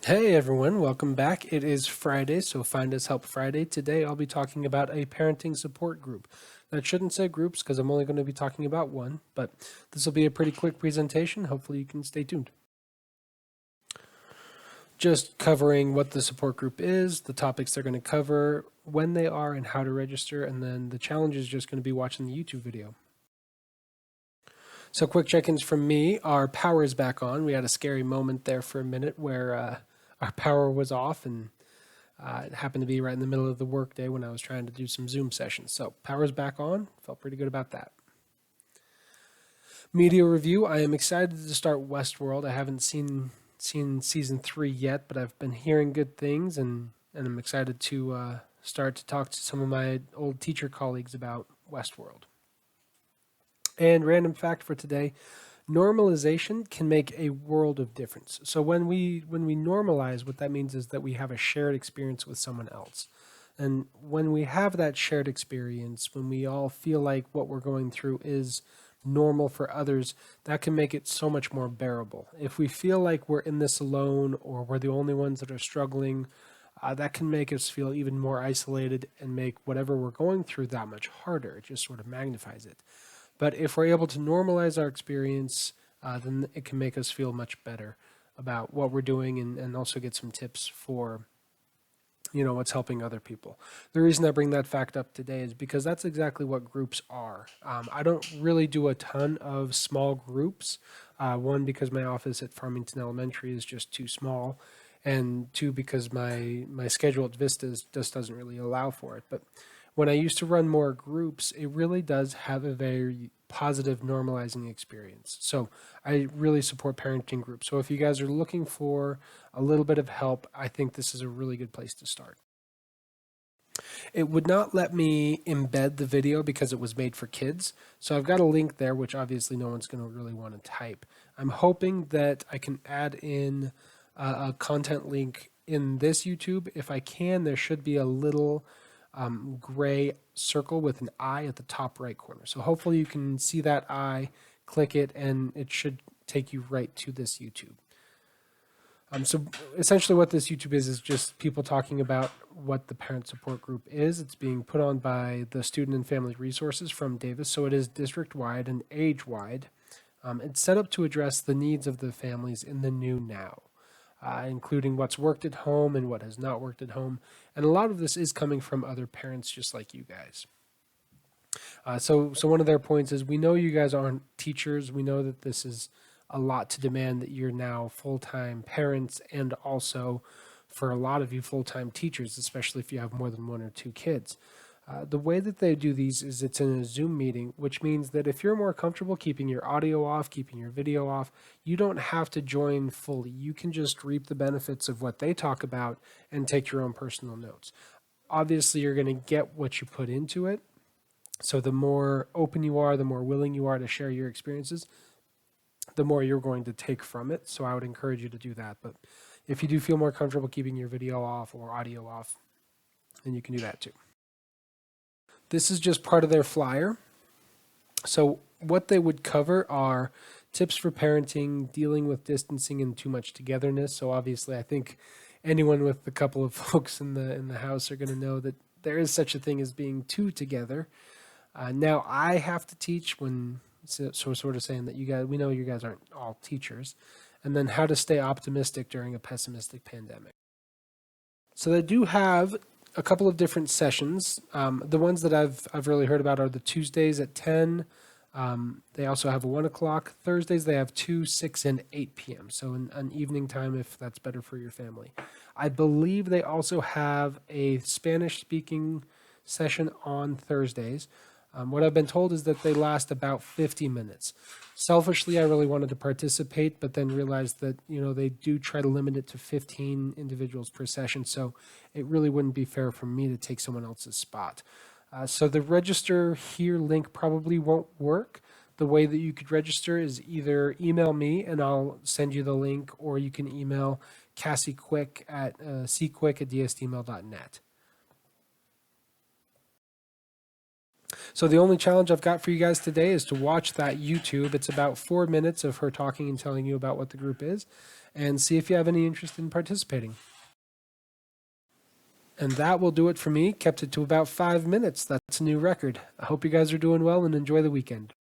Hey everyone, welcome back. It is Friday, so Find Us Help Friday. Today I'll be talking about a parenting support group. That shouldn't say groups because I'm only going to be talking about one, but this will be a pretty quick presentation. Hopefully you can stay tuned. Just covering what the support group is, the topics they're going to cover, when they are, and how to register, and then the challenge is just going to be watching the YouTube video. So quick check-ins from me. Our power is back on. We had a scary moment there for a minute where our power was off and it happened to be right in the middle of the workday when I was trying to do some Zoom sessions. So power's back on. Felt pretty good about that. Media review. I am excited to start Westworld. I haven't seen season 3 yet, but I've been hearing good things, and I'm excited to start to talk to some of my old teacher colleagues about Westworld. And random fact for today: normalization can make a world of difference. So when we normalize, what that means is that we have a shared experience with someone else. And when we have that shared experience, when we all feel like what we're going through is normal for others, that can make it so much more bearable. If we feel like we're in this alone or we're the only ones that are struggling, that can make us feel even more isolated and make whatever we're going through that much harder. It just sort of magnifies it. But if we're able to normalize our experience, then it can make us feel much better about what we're doing, and also get some tips for what's helping other people. The reason I bring that fact up today is because that's exactly what groups are. I don't really do a ton of small groups. One, because my office at Farmington Elementary is just too small, and two, because my schedule at Vistas just doesn't really allow for it. But when I used to run more groups, it really does have a very positive normalizing experience. So I really support parenting groups. So if you guys are looking for a little bit of help, I think this is a really good place to start. It would not let me embed the video because it was made for kids. So I've got a link there, which obviously no one's going to really want to type. I'm hoping that I can add in a content link in this YouTube. If I can, there should be a little gray circle with an eye at the top right corner. So hopefully you can see that eye, click it, and it should take you right to this YouTube. So essentially what this YouTube is just people talking about what the parent support group is. It's being put on by the Student and Family Resources from Davis, so it is district-wide and age-wide. It's set up to address the needs of the families in the new now, including what's worked at home and what has not worked at home. And a lot of this is coming from other parents just like you guys. So one of their points is, we know you guys aren't teachers. We know that this is a lot to demand, that you're now full-time parents, and also for a lot of you full-time teachers, especially if you have more than one or two kids. The way that they do these is it's in a Zoom meeting, which means that if you're more comfortable keeping your audio off, keeping your video off, you don't have to join fully. You can just reap the benefits of what they talk about and take your own personal notes. Obviously, you're going to get what you put into it. So the more open you are, the more willing you are to share your experiences, the more you're going to take from it. So I would encourage you to do that. But if you do feel more comfortable keeping your video off or audio off, then you can do that too. This is just part of their flyer. So what they would cover are tips for parenting, dealing with distancing and too much togetherness. So obviously, I think anyone with a couple of folks in the house are going to know that there is such a thing as being too together. Now I have to teach when, so sort of saying that we know you guys aren't all teachers, and then how to stay optimistic during a pessimistic pandemic. So they do have a couple of different sessions. The ones that I've really heard about are the Tuesdays at 10. They also have a 1 o'clock. Thursdays they have 2, 6, and 8 p.m. So an evening time if that's better for your family. I believe they also have a Spanish speaking session on Thursdays. What I've been told is that they last about 50 minutes. Selfishly, I really wanted to participate, but then realized that they do try to limit it to 15 individuals per session, so it really wouldn't be fair for me to take someone else's spot. So the register here link probably won't work. The way that you could register is either email me and I'll send you the link, or you can email Cassie Quick at cquick@dsdmail.net. So the only challenge I've got for you guys today is to watch that YouTube. It's about 4 minutes of her talking and telling you about what the group is, and see if you have any interest in participating. And that will do it for me. Kept it to about 5 minutes. That's a new record. I hope you guys are doing well and enjoy the weekend.